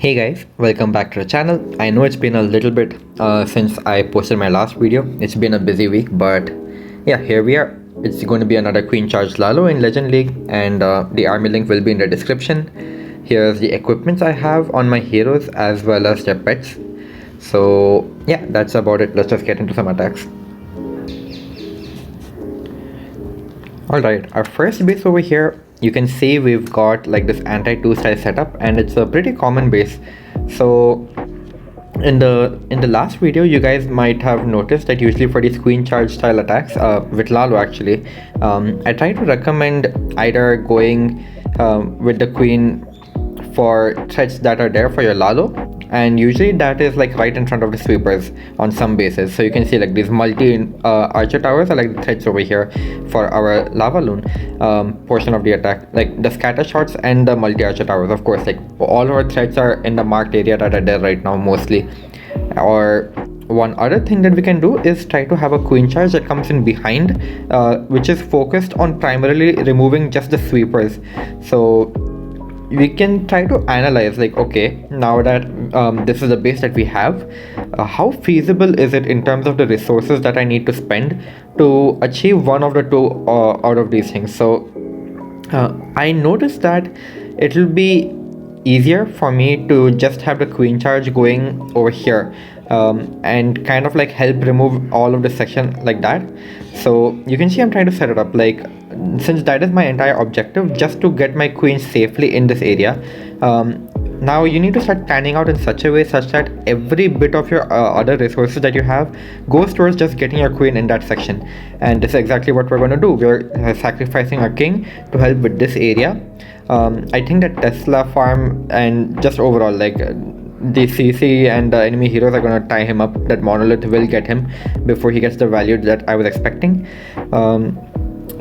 Hey guys, welcome back to the channel. I know it's been a little bit since I posted my last video. It's been a busy week, but yeah, here we are. It's going to be another Queen Charge Lalo in Legend League, and the army link will be in the description. Here's the equipments I have on my heroes as well as their pets. So yeah, that's about it. Let's just get into some attacks. Alright, our first base over here, you can see we've got like this anti-2 style setup, and it's a pretty common base. So in the last video, you guys might have noticed that usually for these queen charge style attacks, with Lalo actually, I try to recommend either going with the queen for threats that are there for your Lalo, and usually that is like right in front of the sweepers on some bases. So you can see like these multi archer towers are like the threats over here for our lava loon portion of the attack, like the scatter shots and the multi archer towers. Of course, like all of our threats are in the marked area that are there right now mostly. Or one other thing that we can do is try to have a queen charge that comes in behind, which is focused on primarily removing just the sweepers. So we can try to analyze like, okay, now that this is the base that we have, how feasible is it in terms of the resources that I need to spend to achieve one of the two out of these things. So I noticed that it will be easier for me to just have the queen charge going over here, and kind of like help remove all of the section like that. So you can see I'm trying to set it up like, since that is my entire objective, just to get my queen safely in this area. Now you need to start planning out in such a way such that every bit of your other resources that you have goes towards just getting your queen in that section. And this is exactly what we're going to do. We're sacrificing our king to help with this area. I think that Tesla farm and just overall like the CC and the enemy heroes are going to tie him up. That monolith will get him before he gets the value that I was expecting.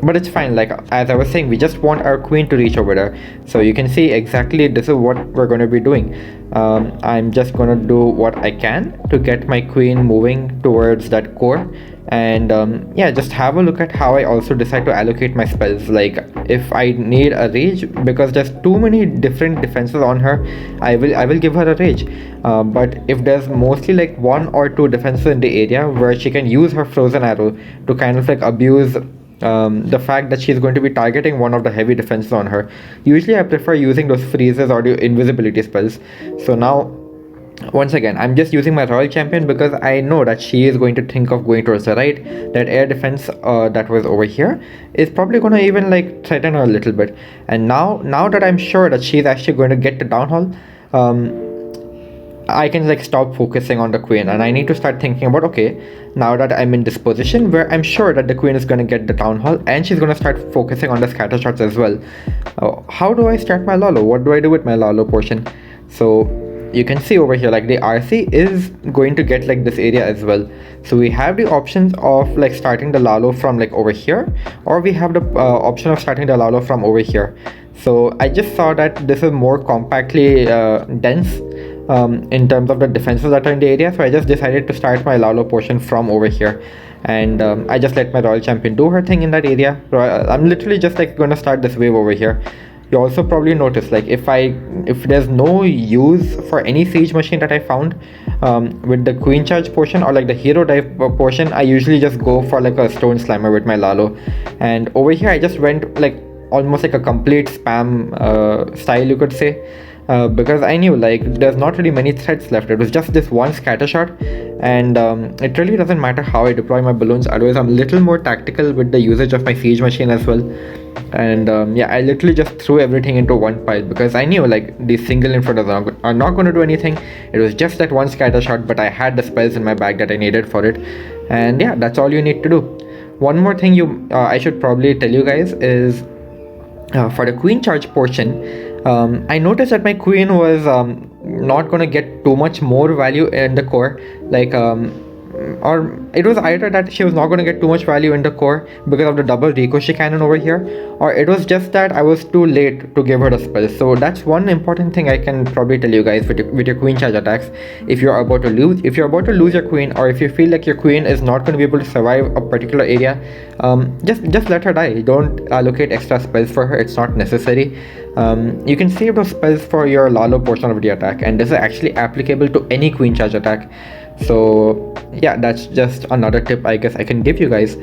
But it's fine, like as I was saying, we just want our queen to reach over there. So you can see exactly this is what we're going to be doing. I'm just going to do what I can to get my queen moving towards that core. And yeah, just have a look at how I also decide to allocate my spells. Like if I need a rage, because there's too many different defenses on her, I will give her a rage. But if there's mostly like one or two defenses in the area where she can use her frozen arrow to kind of like abuse the fact that she's going to be targeting one of the heavy defenses on her, usually I prefer using those freezes or the invisibility spells. So now once again, I'm just using my royal champion because I know that she is going to think of going towards the right. That air defense that was over here is probably going to even like threaten her a little bit. And now that I'm sure that she's actually going to get the downhaul, I can like stop focusing on the queen, and I need to start thinking about, okay, now that I'm in this position where I'm sure that the queen is going to get the town hall and she's going to start focusing on the scatter shots as well. How do I start my Lalo? What do I do with my Lalo portion? So you can see over here like the RC is going to get like this area as well. So we have the options of like starting the Lalo from like over here, or we have the option of starting the Lalo from over here. So I just saw that this is more compactly dense in terms of the defenses that are in the area, so I just decided to start my Lalo portion from over here. And I just let my royal champion do her thing in that area. I'm literally just like going to start this wave over here. You also probably notice like if there's no use for any siege machine that I found with the queen charge portion or like the hero dive portion, I usually just go for like a stone slammer with my Lalo. And over here I just went like almost like a complete spam style, you could say. Because I knew like there's not really many threats left. It was just this one scatter shot, and it really doesn't matter how I deploy my balloons. Otherwise, I'm a little more tactical with the usage of my siege machine as well. And yeah, I literally just threw everything into one pile because I knew like these single infantries are not going to do anything. It was just that one scatter shot, but I had the spells in my bag that I needed for it. And yeah, that's all you need to do. One more thing I should probably tell you guys is for the queen charge portion. I noticed that my queen was not gonna get too much more value in the core, like or it was either that she was not going to get too much value in the core because of the double ricochet cannon over here, or it was just that I was too late to give her the spell. So that's one important thing I can probably tell you guys with your queen charge attacks. If you're about to lose your queen, or if you feel like your queen is not going to be able to survive a particular area, just let her die. Don't allocate extra spells for her, it's not necessary. You can save those spells for your Lalo portion of the attack, and this is actually applicable to any queen charge attack. So yeah, that's just another tip I guess I can give you guys.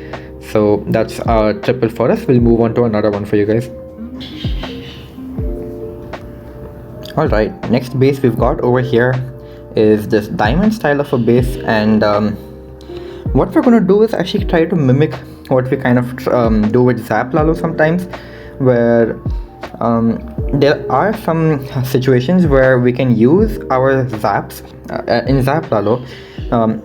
So that's a triple for us. We'll move on to another one for you guys. Alright, next base we've got over here is this diamond style of a base, and what we're going to do is actually try to mimic what we kind of do with Zap Lalo sometimes, where there are some situations where we can use our zaps in Zap Lalo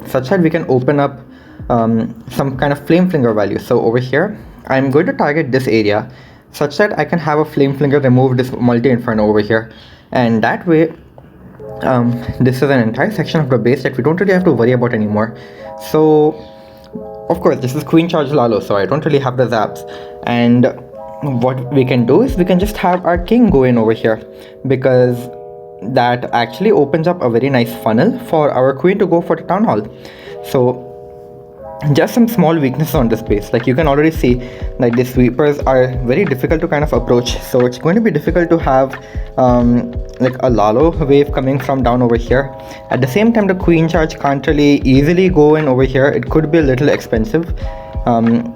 such that we can open up some kind of flame flinger value. So over here I'm going to target this area such that I can have a flame flinger remove this multi inferno over here, and that way this is an entire section of the base that we don't really have to worry about anymore. So of course this is queen charge Lalo, so I don't really have the zaps, and what we can do is we can just have our king go in over here, because that actually opens up a very nice funnel for our queen to go for the town hall. So just some small weaknesses on this base, like you can already see like the sweepers are very difficult to kind of approach, so it's going to be difficult to have like a Lalo wave coming from down over here. At the same time, the queen charge can't really easily go in over here. It could be a little expensive,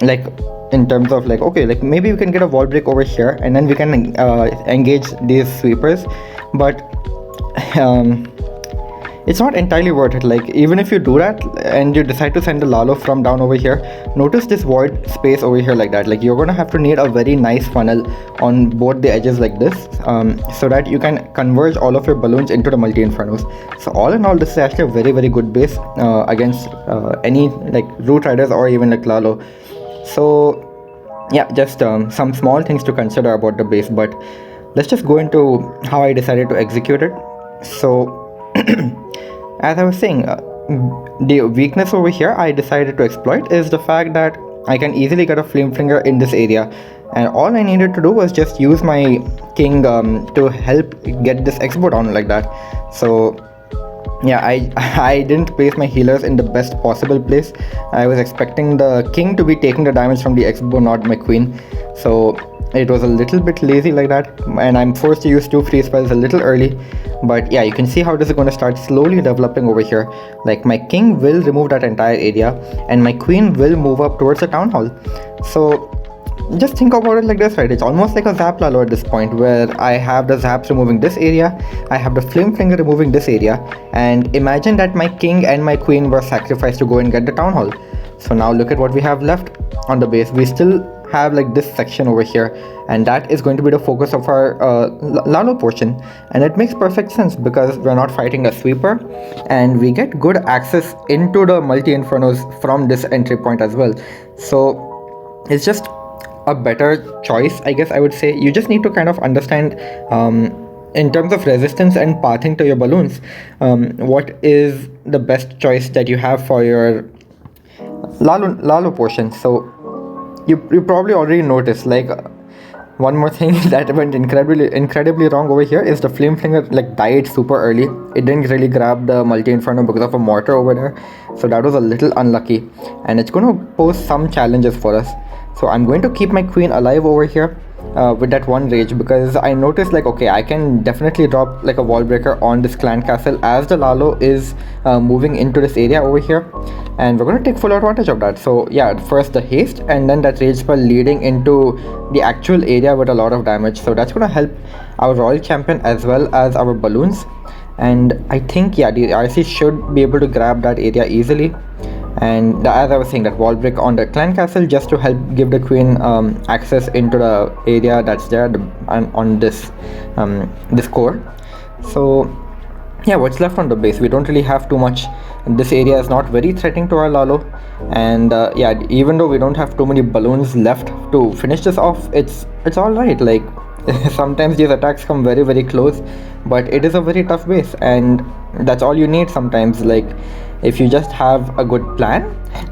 like in terms of like, okay, like maybe we can get a wall break over here and then we can engage these sweepers, but it's not entirely worth it. Like even if you do that and you decide to send the Lalo from down over here, notice this void space over here like that. Like you're gonna have to need a very nice funnel on both the edges like this, so that you can converge all of your balloons into the multi infernos. So all in all, this is actually a very good base against any like root riders or even like Lalo. So yeah, just some small things to consider about the base, but let's just go into how I decided to execute it. So as I was saying, the weakness over here I decided to exploit is the fact that I can easily get a flame flinger in this area, and all I needed to do was just use my king to help get this expo down like that. So yeah, I didn't place my healers in the best possible place. I was expecting the king to be taking the damage from the expo, not my queen, so it was a little bit lazy like that, and I'm forced to use 2 free spells a little early. But yeah, you can see how this is going to start slowly developing over here. Like my king will remove that entire area and my queen will move up towards the town hall. So just think about it like this, right? It's almost like a Zap Lalo at this point, where I have the zaps removing this area, I have the flame finger removing this area, and imagine that my king and my queen were sacrificed to go and get the town hall. So now look at what we have left on the base. We still have like this section over here, and that is going to be the focus of our Lalo portion, and it makes perfect sense because we're not fighting a sweeper and we get good access into the multi infernos from this entry point as well. So it's just a better choice, I guess I would say. You just need to kind of understand in terms of resistance and pathing to your balloons, what is the best choice that you have for your Lalo portion. So you probably already noticed, like one more thing that went incredibly wrong over here is the flame flinger like died super early. It didn't really grab the multi inferno because of a mortar over there, so that was a little unlucky, and it's going to pose some challenges for us. So I'm going to keep my queen alive over here with that one rage, because I noticed like, okay, I can definitely drop like a wall breaker on this clan castle as the Lalo is moving into this area over here, and we're going to take full advantage of that. So yeah, first the haste and then that rage spell leading into the actual area with a lot of damage. So that's going to help our royal champion as well as our balloons, and I think yeah, the RC should be able to grab that area easily. And as I was saying, that wall break on the clan castle just to help give the queen access into the area that's there on this this core. So yeah, what's left on the base, we don't really have too much. This area is not very threatening to our Lalo, and yeah, even though we don't have too many balloons left to finish this off, it's all right. Like sometimes these attacks come very close, but it is a very tough base, and that's all you need sometimes. Like if you just have a good plan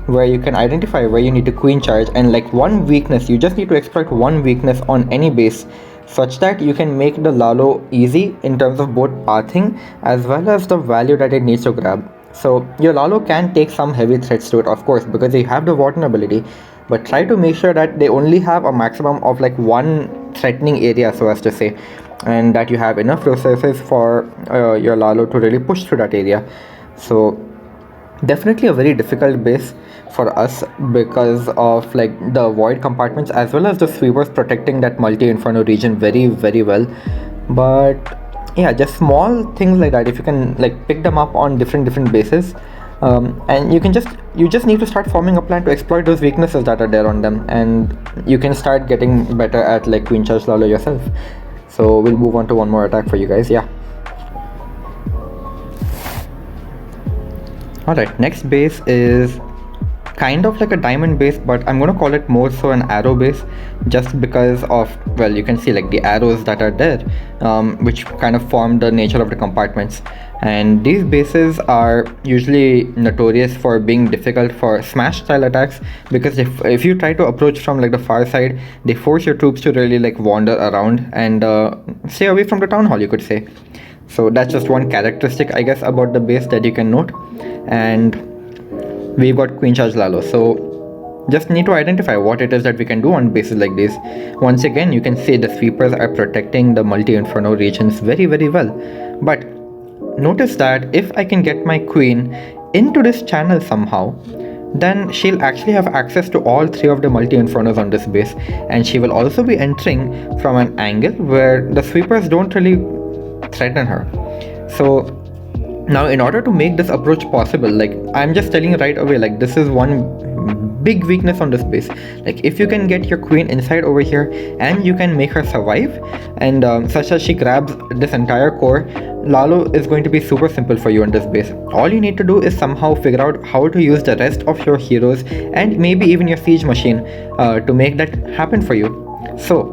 where you can identify where you need to queen charge, and like one weakness, you just need to exploit one weakness on any base such that you can make the Lalo easy in terms of both pathing as well as the value that it needs to grab. So your Lalo can take some heavy threats to it, of course, because they have the Warden ability, but try to make sure that they only have a maximum of like one threatening area, so as to say, and that you have enough resources for your Lalo to really push through that area. So definitely a very difficult base for us because of like the void compartments as well as the sweepers protecting that multi-inferno region very very well. But yeah, just small things like that, if you can like pick them up on different bases, and you just need to start forming a plan to exploit those weaknesses that are there on them, and you can start getting better at like queen charge Lalo yourself. So we'll move on to one more attack for you guys. Yeah. Alright, next base is kind of like a diamond base, but I'm going to call it more so an arrow base, just because of, well, you can see like the arrows that are there, which kind of form the nature of the compartments. And these bases are usually notorious for being difficult for smash style attacks, because if you try to approach from like the far side, they force your troops to really like wander around and stay away from the town hall, you could say. So that's just one characteristic, I guess, about the base that you can note. And we've got queen charge Lalo, so just need to identify what it is that we can do on bases like this. Once again, you can see the sweepers are protecting the multi-inferno regions very very well, but notice that if I can get my queen into this channel somehow, then she'll actually have access to all three of the multi-infernos on this base, and she will also be entering from an angle where the sweepers don't really threaten her. So now in order to make this approach possible, like I'm just telling you right away, like this is one big weakness on this base. Like if you can get your queen inside over here and you can make her survive, and such as she grabs this entire core, Lalo is going to be super simple for you on this base. All you need to do is somehow figure out how to use the rest of your heroes and maybe even your siege machine to make that happen for you. So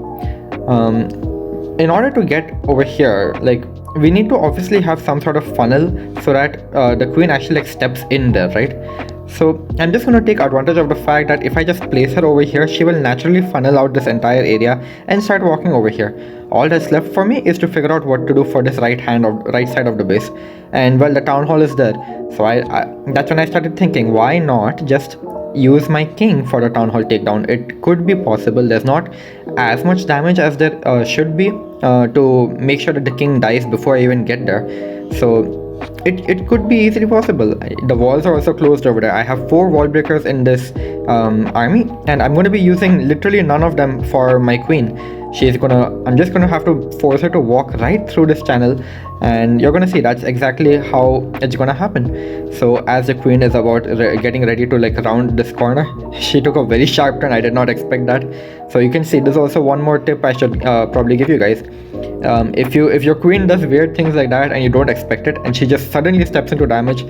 in order to get over here, like we need to obviously have some sort of funnel so that the queen actually like steps in there, right? So I'm just going to take advantage of the fact that if I just place her over here, she will naturally funnel out this entire area and start walking over here. All that's left for me is to figure out what to do for this right side of the base. And well, the town hall is there, so I that's when I started thinking, why not just use my king for the town hall takedown? It could be possible. There's not as much damage as there should be to make sure that the king dies before I even get there. So it could be easily possible. The walls are also closed over there. I have 4 wall breakers in this army, and I'm going to be using literally none of them for my queen. I'm just gonna have to force her to walk right through this channel, and you're gonna see that's exactly how it's gonna happen. So as the queen is about getting ready to like round this corner, she took a very sharp turn. I did not expect that. So you can see there's also one more tip I should probably give you guys. If your queen does weird things like that and you don't expect it, and she just suddenly steps into damage,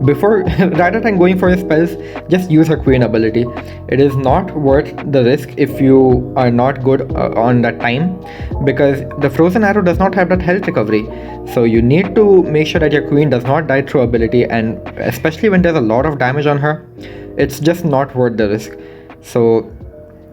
before rather than going for his spells, just use her queen ability. It is not worth the risk if you are not good on that time, because the frozen arrow does not have that health recovery. So you need to make sure that your queen does not die through ability, and especially when there's a lot of damage on her, it's just not worth the risk. So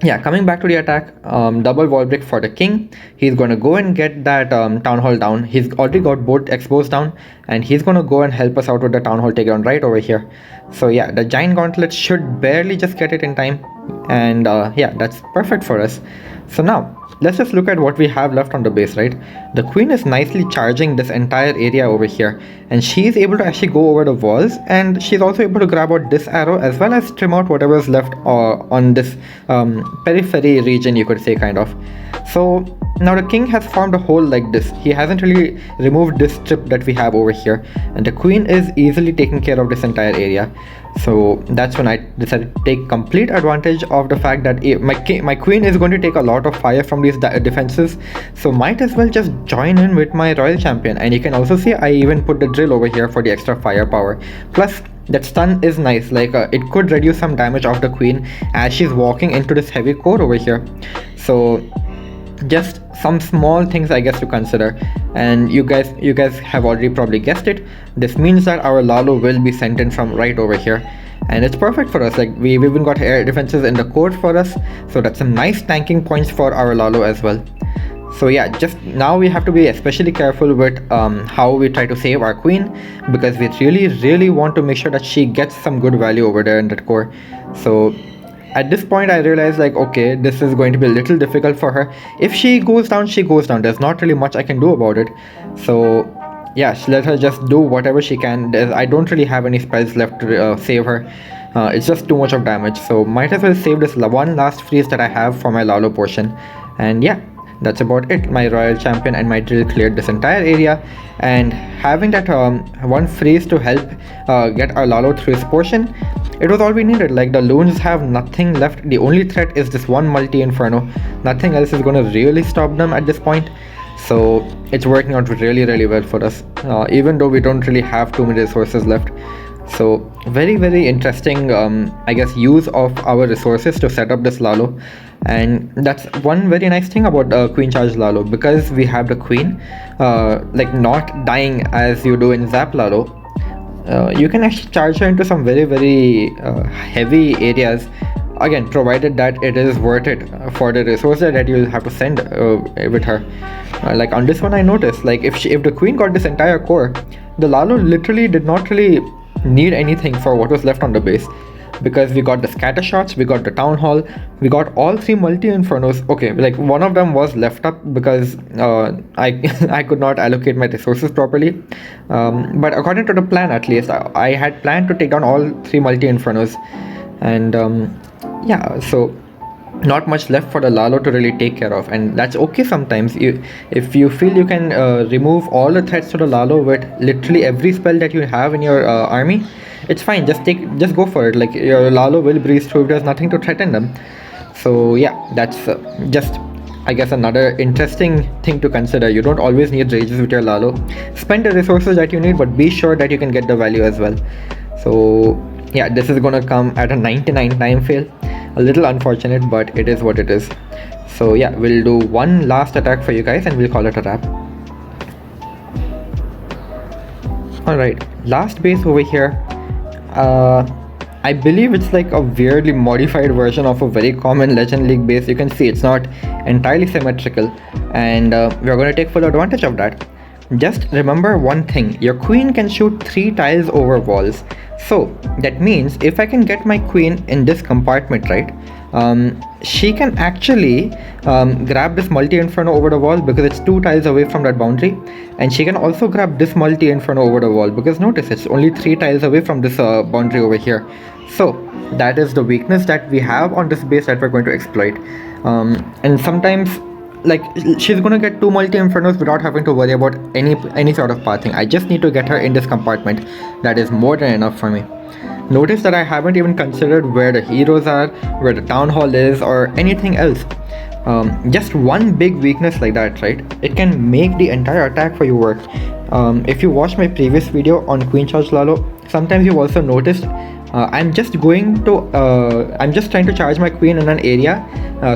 yeah, coming back to the attack, double wall break for the king. He's going to go and get that town hall down. He's already got both expos down, and he's going to go and help us out with the town hall takedown right over here. So yeah, the giant gauntlet should barely just get it in time, and yeah, that's perfect for us. So now let's just look at what we have left on the base, right? The queen is nicely charging this entire area over here, and she's able to actually go over the walls, and she's also able to grab out this arrow as well as trim out whatever is left on this periphery region, you could say, kind of. So now the king has formed a hole like this. He hasn't really removed this strip that we have over here, and the queen is easily taking care of this entire area. So that's when I decided to take complete advantage of the fact that my queen is going to take a lot of fire from these defenses, so might as well just join in with my royal champion. And you can also see I even put the drill over here for the extra firepower. Plus that stun is nice, like it could reduce some damage of the queen as she's walking into this heavy core over here. So Just some small things I guess to consider, and you guys have already probably guessed it. This means that our Lalo will be sent in from right over here, and it's perfect for us. Like we've even got air defenses in the core for us, so that's some nice tanking points for our Lalo as well. So yeah, just now we have to be especially careful with how we try to save our queen, because we really want to make sure that she gets some good value over there in that core. So at this point I realized, like, okay, this is going to be a little difficult for her. If she goes down, she goes down. There's not really much I can do about it. So yeah, let her just do whatever she can. I don't really have any spells left to save her. It's just too much of damage, so might as well save this one last freeze that I have for my Lalo portion. And yeah, that's about it. My royal champion and my drill cleared this entire area, and having that one freeze to help get our Lalo through his portion, it was all we needed. Like the loons have nothing left. The only threat is this one multi inferno. Nothing else is gonna really stop them at this point. So it's working out really well for us, even though we don't really have too many resources left. So very interesting I guess use of our resources to set up this Lalo. And that's one very nice thing about queen charge Lalo, because we have the queen like not dying as you do in Zap Lalo. You can actually charge her into some very heavy areas, again provided that it is worth it for the resources that you'll have to send with her. Like on this one I noticed, like if the queen got this entire core, the Lalo literally did not really need anything for what was left on the base, because we got the scatter shots, we got the town hall, we got all three multi infernos. Okay, like one of them was left up because I could not allocate my resources properly, but according to the plan, at least I had planned to take down all three multi infernos. And yeah, so not much left for the Lalo to really take care of, and that's okay. Sometimes if you feel you can remove all the threats to the Lalo with literally every spell that you have in your army, it's fine. Just go for it. Like your Lalo will breeze through if there's nothing to threaten them. So yeah, that's just I guess another interesting thing to consider. You don't always need rages with your Lalo. Spend the resources that you need, but be sure that you can get the value as well. So yeah, this is gonna come at a 99 time fail. A little unfortunate, but it is what it is. So yeah, we'll do one last attack for you guys and we'll call it a wrap. Alright, last base over here. I believe it's like a weirdly modified version of a very common Legend League base. You can see it's not entirely symmetrical, and we're going to take full advantage of that. Just remember one thing, your queen can shoot 3 tiles over walls. So that means if I can get my queen in this compartment, right, she can actually grab this multi-inferno over the wall because it's 2 tiles away from that boundary, and she can also grab this multi-inferno over the wall because notice it's only 3 tiles away from this boundary over here. So that is the weakness that we have on this base that we're going to exploit. And sometimes, like, she's gonna get 2 multi-infernos without having to worry about any sort of pathing. I just need to get her in this compartment. That is more than enough for me. Notice that I haven't even considered where the heroes are, where the town hall is, or anything else. Just one big weakness like that, right, it can make the entire attack for you work. If you watched my previous video on Queen Charge Lalo, sometimes you've also noticed I'm just trying to charge my queen in an area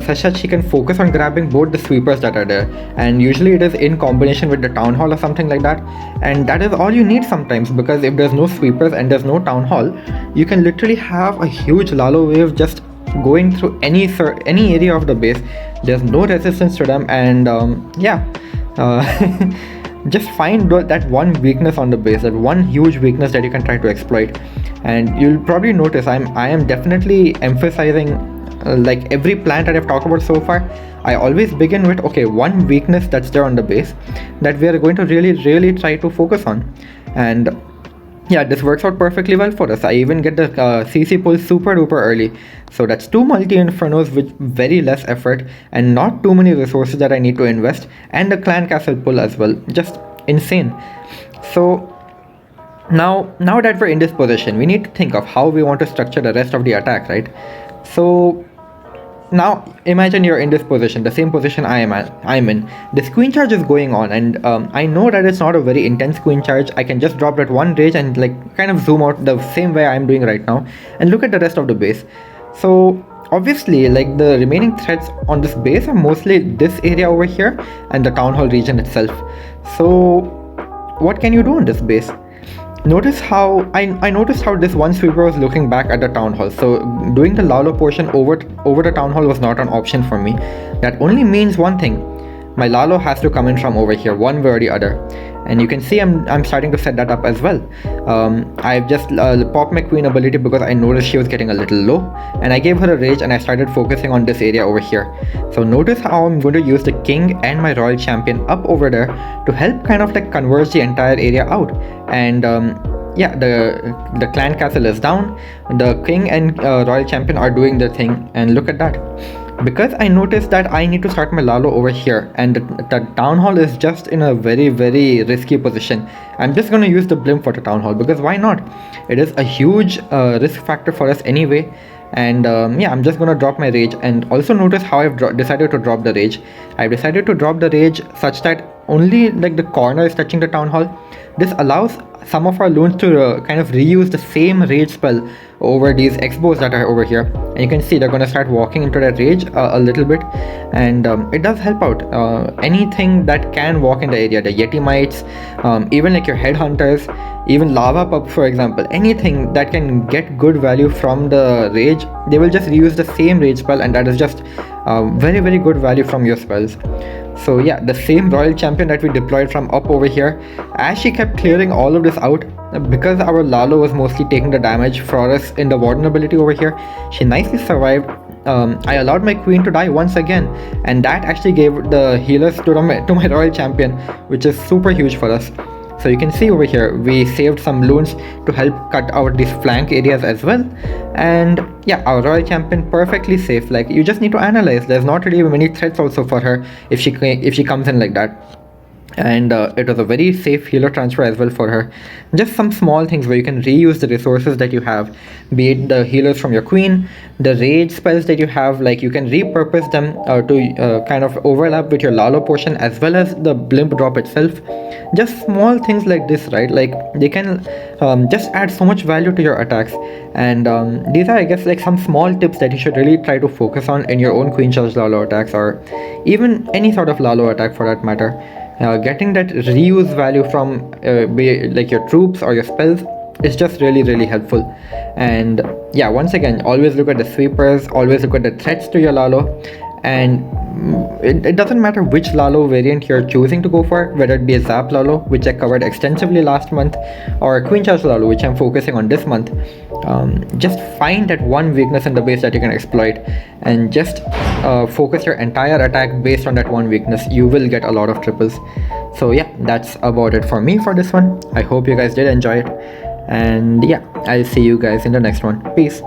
such that she can focus on grabbing both the sweepers that are there, and usually it is in combination with the town hall or something like that. And that is all you need sometimes, because if there's no sweepers and there's no town hall, you can literally have a huge Lalo wave just going through any area of the base. There's no resistance to them, and yeah, just find that one weakness on the base, that one huge weakness that you can try to exploit. And you'll probably notice I am definitely emphasizing like every plan that I've talked about so far. I always begin with, okay, one weakness that's there on the base that we are going to really try to focus on. And yeah, this works out perfectly well for us. I even get the CC pull super duper early. So that's 2 multi-infernos with very less effort and not too many resources that I need to invest, and the clan castle pull as well. Just insane. So now that we're in this position, we need to think of how we want to structure the rest of the attack, right? So now imagine you're in this position, the same position I'm in. This queen charge is going on, and I know that it's not a very intense queen charge. I can just drop that one rage and like kind of zoom out the same way I'm doing right now and look at the rest of the base. So obviously, like, the remaining threats on this base are mostly this area over here and the town hall region itself. So what can you do on this base? Notice how I noticed how this one sweeper was looking back at the town hall. So doing the Lalo portion over the town hall was not an option for me. That only means one thing: my Lalo has to come in from over here, one way or the other. And you can see I'm starting to set that up as well. I've just popped my queen ability because I noticed she was getting a little low, and I gave her a rage and I started focusing on this area over here. So notice how I'm going to use the king and my royal champion up over there to help kind of like converge the entire area out. And yeah, the clan castle is down, the king and royal champion are doing their thing, and look at that. Because I noticed that I need to start my Lalo over here, and the town hall is just in a very risky position. I'm just gonna use the blimp for the town hall because why not? It is a huge risk factor for us anyway. And yeah, I'm just gonna drop my rage. And also notice how I've decided to drop the rage. I've decided to drop the rage such that only like the corner is touching the town hall. This allows some of our loons to kind of reuse the same rage spell over these X-bows that are over here, and you can see they're going to start walking into that rage a little bit, and it does help out anything that can walk in the area, the Yeti mites, even like your headhunters, even lava pup for example, anything that can get good value from the rage, they will just reuse the same rage spell, and that is just very good value from your spells. So yeah, the same royal champion that we deployed from up over here, as she kept clearing all of this out, because our Lalo was mostly taking the damage for us in the warden ability over here, she nicely survived. I allowed my queen to die once again, and that actually gave the healers to my royal champion, which is super huge for us. So you can see over here, we saved some loons to help cut out these flank areas as well. And yeah, our royal champion perfectly safe. Like, you just need to analyze. There's not really many threats also for her if she comes in like that. And it was a very safe healer transfer as well for her. Just some small things where you can reuse the resources that you have, be it the healers from your queen, the rage spells that you have, like you can repurpose them to kind of overlap with your Lalo portion as well as the blimp drop itself. Just small things like this, right? Like, they can just add so much value to your attacks. And these are, I guess, like some small tips that you should really try to focus on in your own queen charge Lalo attacks, or even any sort of Lalo attack for that matter. Getting that reuse value from like your troops or your spells is just really helpful. And yeah, once again, always look at the sweepers, always look at the threats to your Lalo, and it doesn't matter which Lalo variant you're choosing to go for, whether it be a Zap Lalo, which I covered extensively last month, or a Queen Charge Lalo, which I'm focusing on this month. Just find that one weakness in the base that you can exploit, and just focus your entire attack based on that one weakness. You will get a lot of triples. So yeah, that's about it for me for this one. I hope you guys did enjoy it, and yeah, I'll see you guys in the next one. Peace.